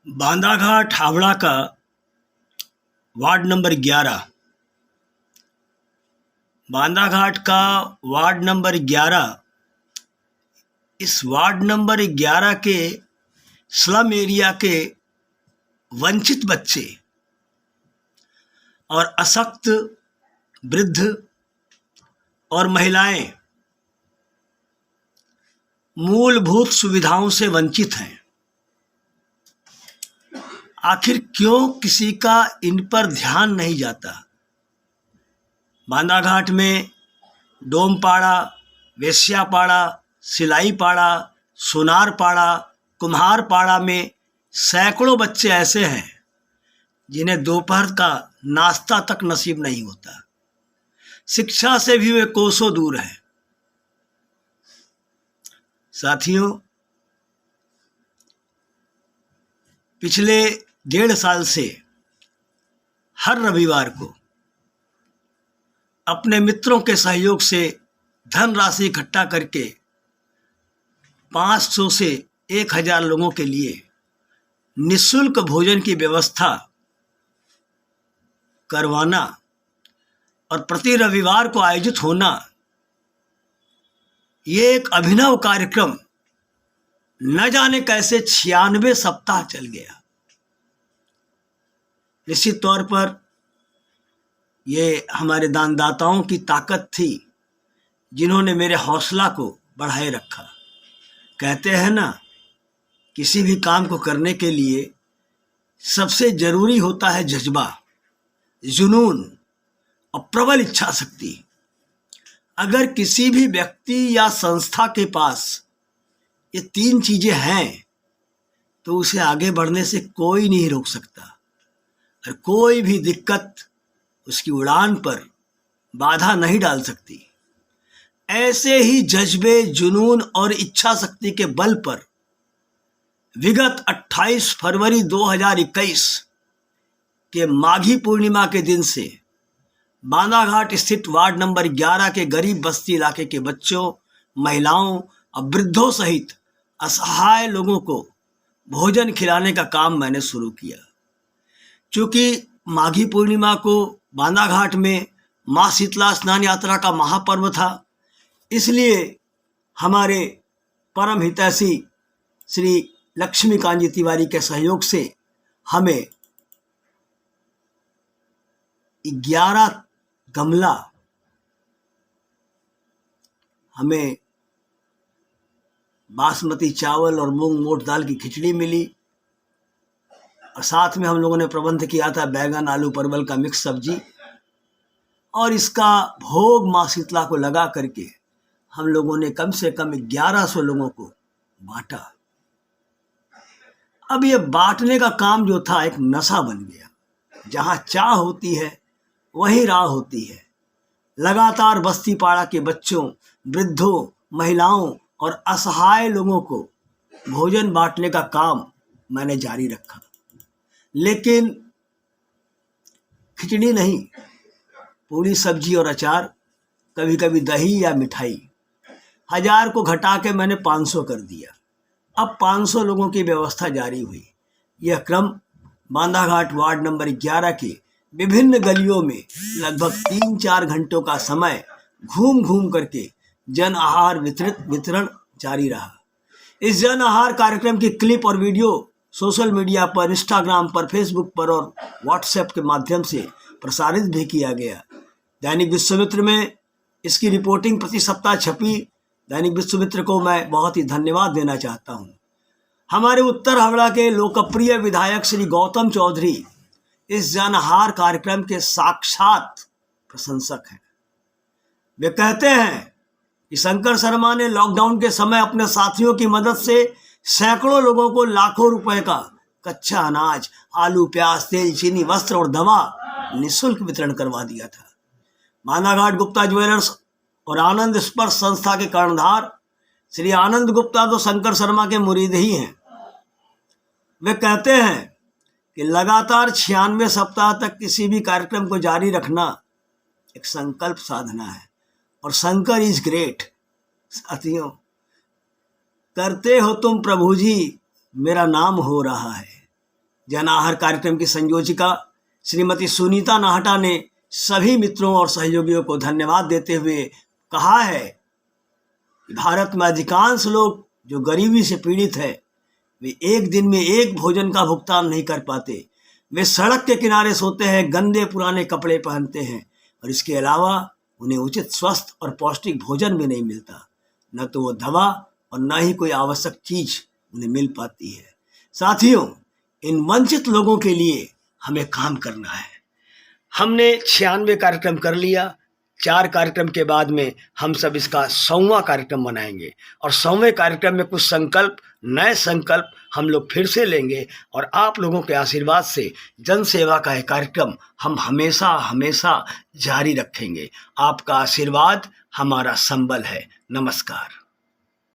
बांदाघाट हावड़ा का ward number 11। बांदाघाट का ward number 11, इस वार्ड नंबर 11 के स्लम एरिया के वंचित बच्चे और अशक्त वृद्ध और महिलाएं मूलभूत सुविधाओं से वंचित हैं। आखिर क्यों किसी का इन पर ध्यान नहीं जाता? बांदाघाट में डोमपाड़ा, वेश्यापाड़ा, सिलाईपाड़ा, सोनारपाड़ा, कुम्हारपाड़ा में सैकड़ों बच्चे ऐसे हैं जिन्हें दोपहर का नाश्ता तक नसीब नहीं होता। शिक्षा से भी वे कोसों दूर हैं। साथियों, पिछले 1.5 साल से हर रविवार को अपने मित्रों के सहयोग से धनराशि इकट्ठा करके 500 से 1000 लोगों के लिए निःशुल्क भोजन की व्यवस्था करवाना और प्रति रविवार को आयोजित होना, ये एक अभिनव कार्यक्रम न जाने कैसे 96 सप्ताह चल गया। निश्चित तौर पर ये हमारे दानदाताओं की ताकत थी जिन्होंने मेरे हौसला को बढ़ाए रखा। कहते हैं ना, किसी भी काम को करने के लिए सबसे जरूरी होता है जज्बा, जुनून और प्रबल इच्छा शक्ति। अगर किसी भी व्यक्ति या संस्था के पास ये 3 चीजें हैं तो उसे आगे बढ़ने से कोई नहीं रोक सकता और कोई भी दिक्कत उसकी उड़ान पर बाधा नहीं डाल सकती। ऐसे ही जज्बे, जुनून और इच्छा शक्ति के बल पर विगत 28 फरवरी 2021 के माघी पूर्णिमा के दिन से बांदाघाट स्थित वार्ड नंबर 11 के गरीब बस्ती इलाके के बच्चों, महिलाओं और वृद्धों सहित असहाय लोगों को भोजन खिलाने का काम मैंने शुरू किया। चूँकि माघी पूर्णिमा को बांदाघाट में माँ शीतला स्नान यात्रा का महापर्व था, इसलिए हमारे परम हितैषी श्री लक्ष्मीकांत जी तिवारी के सहयोग से हमें 11 गमला हमें बासमती चावल और मूंग मोट दाल की खिचड़ी मिली और साथ में हम लोगों ने प्रबंध किया था बैगन, आलू, परवल का मिक्स सब्जी, और इसका भोग माँ शीतला को लगा करके हम लोगों ने कम से कम 1100 लोगों को बांटा। अब ये बांटने का काम जो था एक नशा बन गया। जहाँ चाह होती है वहीं राह होती है। लगातार बस्ती पाड़ा के बच्चों, वृद्धों, महिलाओं और असहाय लोगों को भोजन बांटने का काम मैंने जारी रखा। लेकिन खिचड़ी नहीं, पूरी सब्जी और अचार, कभी कभी दही या मिठाई, 1000 को घटा के मैंने 500 कर दिया। अब 500 लोगों की व्यवस्था जारी हुई। यह क्रम बांदाघाट वार्ड नंबर 11 के विभिन्न गलियों में लगभग 3-4 घंटों का समय घूम घूम करके जन आहार वितरण जारी रहा। इस जन आहार कार्यक्रम की क्लिप और वीडियो सोशल मीडिया पर, इंस्टाग्राम पर, फेसबुक पर और व्हाट्सएप के माध्यम से प्रसारित भी किया गया। दैनिक विश्वामित्र में इसकी रिपोर्टिंग प्रति सप्ताह छपी। दैनिक विश्वामित्र को मैं बहुत ही धन्यवाद देना चाहता हूँ। हमारे उत्तर हावड़ा के लोकप्रिय विधायक श्री गौतम चौधरी इस जन आहार कार्यक्रम के साक्षात प्रशंसक हैं। वे कहते हैं कि शंकर शर्मा ने लॉकडाउन के समय अपने साथियों की मदद से सैकड़ों लोगों को लाखों रुपए का कच्चा अनाज, आलू, प्याज, तेल, चीनी, वस्त्र और दवा निःशुल्क वितरण करवा दिया था। बांदाघाट गुप्ता ज्वेलर्स और आनंद स्पर्श संस्था के कर्णधार श्री आनंद गुप्ता तो शंकर शर्मा के मुरीद ही हैं। वे कहते हैं कि लगातार 96 सप्ताह तक किसी भी कार्यक्रम को जारी रखना एक संकल्प साधना है और शंकर इज ग्रेट। साथियों, करते हो तुम प्रभु जी, मेरा नाम हो रहा है। जन आहार कार्यक्रम की संयोजिका श्रीमती सुनीता नाहटा ने सभी मित्रों और सहयोगियों को धन्यवाद देते हुए कहा है कि भारत में अधिकांश लोग जो गरीबी से पीड़ित है, वे एक दिन में एक भोजन का भुगतान नहीं कर पाते। वे सड़क के किनारे सोते हैं, गंदे पुराने कपड़े पहनते हैं और इसके अलावा उन्हें उचित स्वस्थ और पौष्टिक भोजन भी नहीं मिलता। न तो वो दवा और न ही कोई आवश्यक चीज उन्हें मिल पाती है। साथियों, इन वंचित लोगों के लिए हमें काम करना है। हमने 96 कार्यक्रम कर लिया। 4 कार्यक्रम के बाद में हम सब इसका 100वां कार्यक्रम बनाएंगे और 100वें कार्यक्रम में कुछ संकल्प, नए संकल्प हम लोग फिर से लेंगे और आप लोगों के आशीर्वाद से जन सेवा का यह कार्यक्रम हम हमेशा हमेशा जारी रखेंगे। आपका आशीर्वाद हमारा संबल है। नमस्कार।